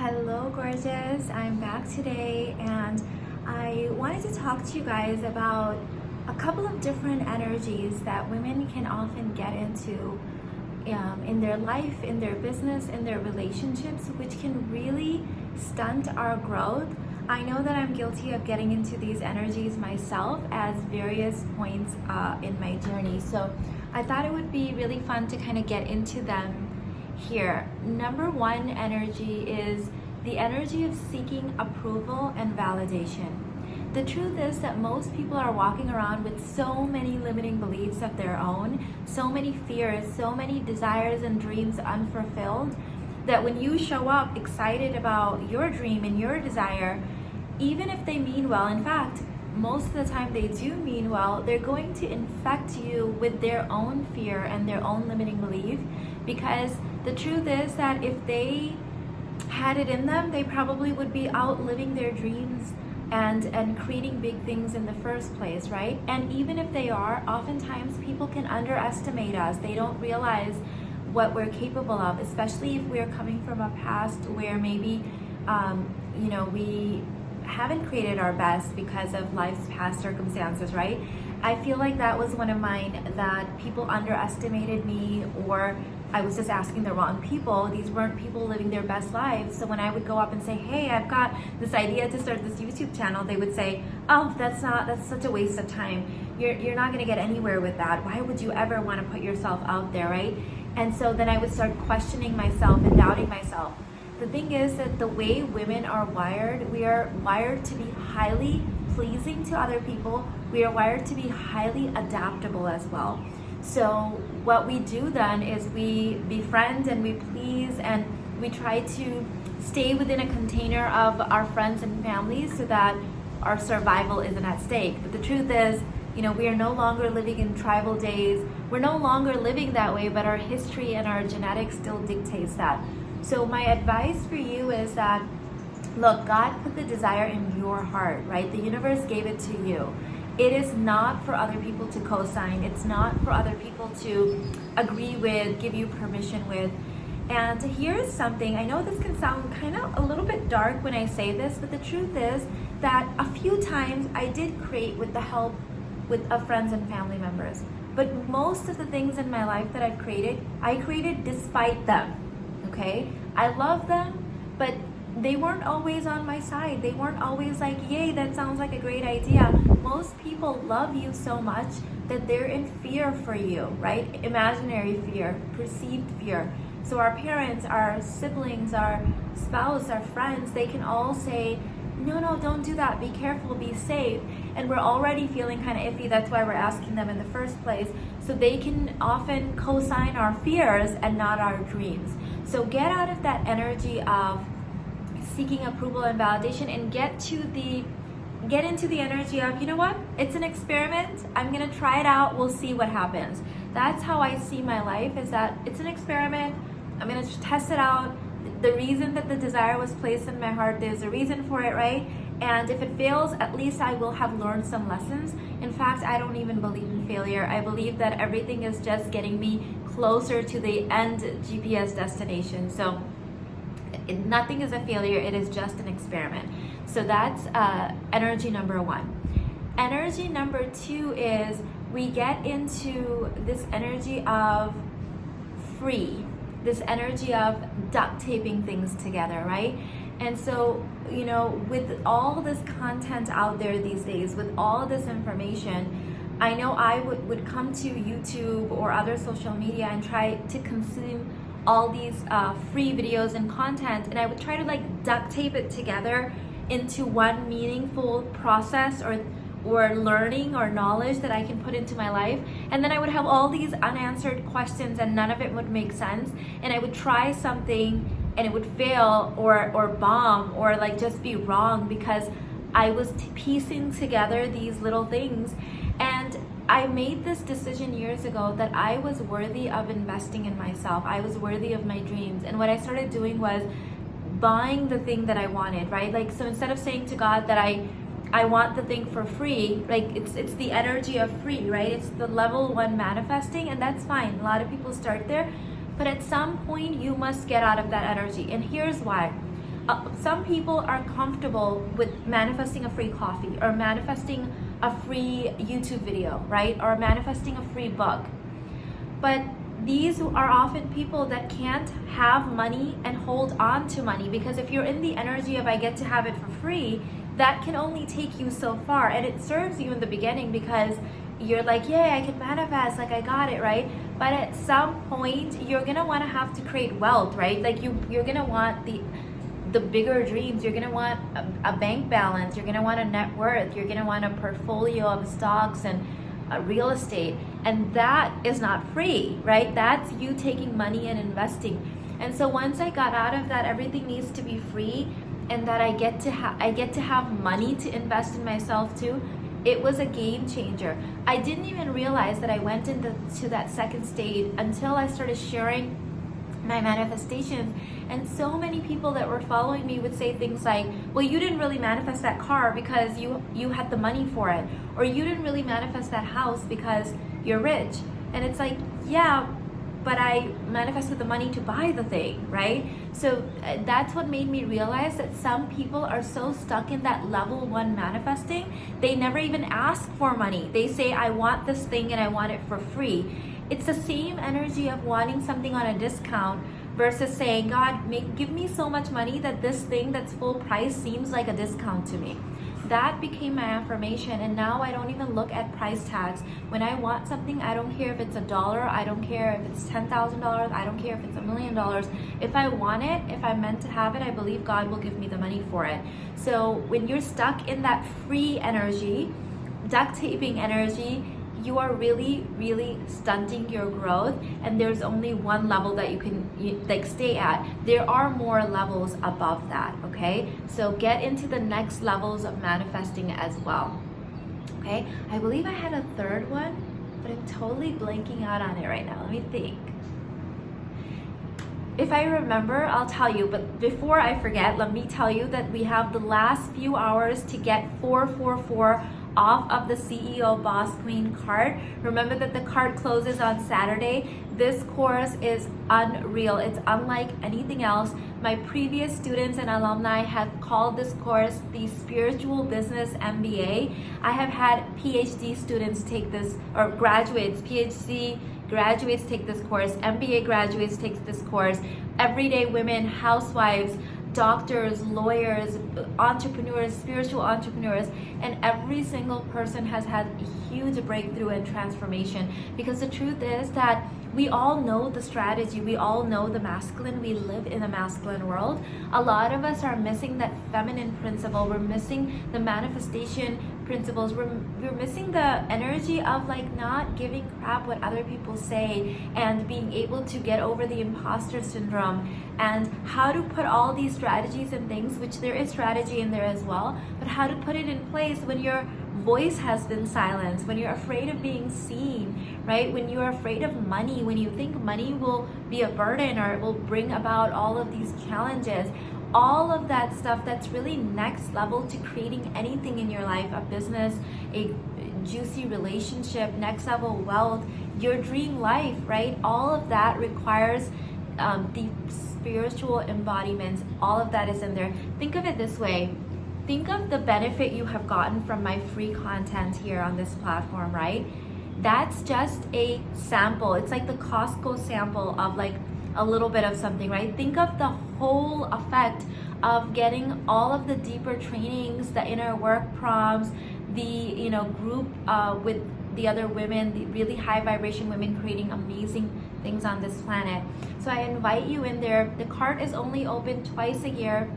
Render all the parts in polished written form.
Hello, gorgeous. I'm back today, and I wanted to talk to you guys about a couple of different energies that women can often get into in their life, in their business, in their relationships, which can really stunt our growth. I know that I'm guilty of getting into these energies myself at various points in my journey. So I thought it would be really fun to kind of get into them here. Number one energy is the energy of seeking approval and validation. The truth is that most people are walking around with so many limiting beliefs of their own, so many fears, so many desires and dreams unfulfilled, that when you show up excited about your dream and your desire, even if they mean well, in fact, most of the time they do mean well, they're going to infect you with their own fear and their own limiting belief, because the truth is that if they had it in them, they probably would be out living their dreams and creating big things in the first place, right? And even if they are, oftentimes people can underestimate us. They don't realize what we're capable of, especially if we're coming from a past where maybe we haven't created our best because of life's past circumstances, right? I feel like that was one of mine, that people underestimated me, or I was just asking the wrong people. These weren't people living their best lives. So when I would go up and say, hey, I've got this idea to start this YouTube channel, they would say, oh, that's such a waste of time. You're not gonna get anywhere with that. Why would you ever wanna put yourself out there, right? And so then I would start questioning myself and doubting myself. The thing is that the way women are wired, we are wired to be highly pleasing to other people. We are wired to be highly adaptable as well. So what we do then is we befriend and we please, and we try to stay within a container of our friends and families so that our survival isn't at stake. But the truth is, we are no longer living in tribal days. We're no longer living that way, but our history and our genetics still dictates that. So my advice for you is that, look, God put the desire in your heart, right? The universe gave it to you. It is not for other people to co-sign. It's not for other people to agree with, give you permission with. And here's something, I know this can sound kind of a little bit dark when I say this, but the truth is that a few times I did create with the help of friends and family members. But most of the things in my life that I created despite them, okay? I love them, but they weren't always on my side. They weren't always like, yay, that sounds like a great idea. Most people love you so much that they're in fear for you, right? Imaginary fear, perceived fear. So our parents, our siblings, our spouse, our friends, they can all say, no, don't do that. Be careful, be safe. And we're already feeling kind of iffy. That's why we're asking them in the first place. So they can often co-sign our fears and not our dreams. So get out of that energy of seeking approval and validation, and get into the energy of, you know what, it's an experiment. I'm gonna try it out. We'll see what happens. That's how I see my life, is that it's an experiment. I'm gonna test it out. The reason that the desire was placed in my heart, there's a reason for it, right? And if it fails, at least I will have learned some lessons. In fact, I don't even believe in failure. I believe that everything is just getting me closer to the end GPS destination. So nothing is a failure, it is just an experiment. So that's energy number one. Energy number two is we get into this energy of free, this energy of duct taping things together, right? And so, with all this content out there these days, with all this information, I know I would come to YouTube or other social media and try to consume all these free videos and content, and I would try to duct tape it together into one meaningful process or learning or knowledge that I can put into my life. And then I would have all these unanswered questions and none of it would make sense, and I would try something and it would fail or bomb or just be wrong because I was piecing together these little things. And I made this decision years ago that I was worthy of investing in myself. I was worthy of my dreams. And what I started doing was buying the thing that I wanted, right? So instead of saying to God that I want the thing for free, it's the energy of free, right? It's the level one manifesting, and that's fine. A lot of people start there, but at some point you must get out of that energy. And here's why. some people are comfortable with manifesting a free coffee or manifesting a free YouTube video, right? Or manifesting a free book. But these are often people that can't have money and hold on to money, because if you're in the energy of I get to have it for free, that can only take you so far, and it serves you in the beginning because you're like, yay, I can manifest, like I got it, right? But at some point you're gonna want to have to create wealth, right? Like you're gonna want the bigger dreams. You're gonna want a bank balance, you're gonna want a net worth, you're gonna want a portfolio of stocks and real estate, and that is not free, right? That's you taking money and investing. And so once I got out of that, everything needs to be free, and that I get to have money to invest in myself too. It was a game changer. I didn't even realize that I went into that second stage until I started sharing my manifestations. And so many people that were following me would say things like, well, you didn't really manifest that car because you had the money for it, or you didn't really manifest that house because you're rich. And it's like, yeah, but I manifested the money to buy the thing, right? So that's what made me realize that some people are so stuck in that level 1 manifesting, they never even ask for money. They say, I want this thing and I want it for free. It's the same energy of wanting something on a discount versus saying, God, give me so much money that this thing that's full price seems like a discount to me. That became my affirmation, and now I don't even look at price tags. When I want something, I don't care if it's $1, I don't care if it's $10,000, I don't care if it's $1 million. If I want it, if I'm meant to have it, I believe God will give me the money for it. So when you're stuck in that free energy, duct taping energy, you are really, really stunting your growth, and there's only one level that you can stay at. There are more levels above that, okay? So get into the next levels of manifesting as well, okay? I believe I had a third one, but I'm totally blanking out on it right now. Let me think. If I remember, I'll tell you, but before I forget, let me tell you that we have the last few hours to get 444 off of the CEO Boss Queen card. Remember that the card closes on Saturday. This course is unreal. It's unlike anything else. My previous students and alumni have called this course the Spiritual Business MBA. I have had PhD students take this, or graduates, PhD graduates take this course, MBA graduates take this course, everyday women, housewives, doctors, lawyers, entrepreneurs, spiritual entrepreneurs, and every single person has had a huge breakthrough and transformation, because the truth is that we all know the strategy, we all know the masculine, we live in a masculine world. A lot of us are missing that feminine principle, we're missing the manifestation principles, we're missing the energy of like not giving crap what other people say, and being able to get over the imposter syndrome, and how to put all these strategies and things, which there is strategy in there as well, but how to put it in place when your voice has been silenced, when you're afraid of being seen, right? When you're afraid of money, when you think money will be a burden or it will bring about all of these challenges. All of that stuff, that's really next level to creating anything in your life, a business, a juicy relationship, next level wealth, your dream life, right? All of that requires the spiritual embodiments. All of that is in there. Think of it this way. Think of the benefit you have gotten from my free content here on this platform, right? That's just a sample. It's like the Costco sample of like a little bit of something, right? Think of the whole effect of getting all of the deeper trainings, the inner work prompts, the group with the other women, the really high vibration women creating amazing things on this planet. So I invite you in there. The cart is only open twice a year,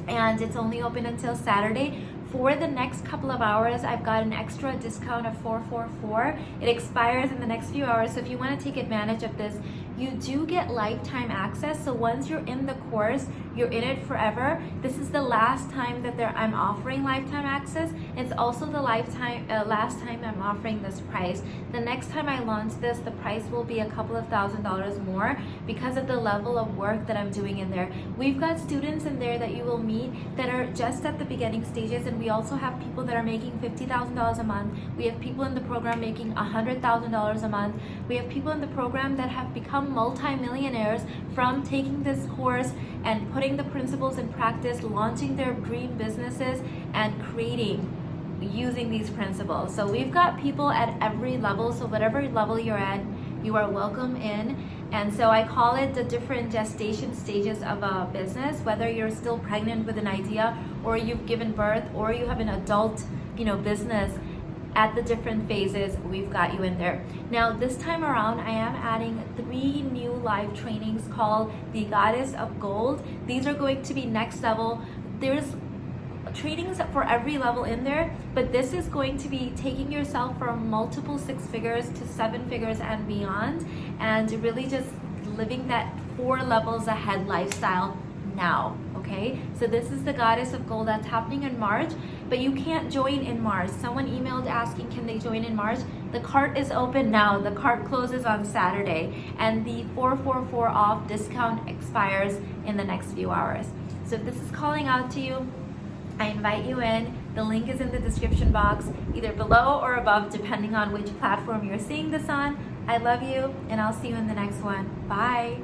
and it's only open until Saturday. For the next couple of hours, I've got an extra discount of 444. It expires in the next few hours, so if you want to take advantage of this, you do get lifetime access. So once you're in the course, you're in it forever. This is the last time that I'm offering lifetime access. It's also the last time I'm offering this price. The next time I launch this, the price will be a couple of $1,000s more because of the level of work that I'm doing in there. We've got students in there that you will meet that are just at the beginning stages, and we also have people that are making $50,000 a month. We have people in the program making $100,000 a month. We have people in the program that have become become multi-millionaires from taking this course and putting the principles in practice, launching their dream businesses, and creating using these principles. So we've got people at every level. So whatever level you're at, you are welcome in. And so I call it the different gestation stages of a business, whether you're still pregnant with an idea, or you've given birth, or you have an adult, business. At the different phases, we've got you in there. Now, this time around, I am adding 3 new live trainings called the Goddess of Gold. These are going to be next level. There's trainings for every level in there, but this is going to be taking yourself from multiple 6 figures to 7 figures and beyond, and really just living that 4 levels ahead lifestyle now. Okay, so this is the Goddess of Gold that's happening in March, but you can't join in March. Someone emailed asking, can they join in March? The cart is open now. The cart closes on Saturday, and the 444 off discount expires in the next few hours. So if this is calling out to you, I invite you in. The link is in the description box, either below or above, depending on which platform you're seeing this on. I love you, and I'll see you in the next one. Bye.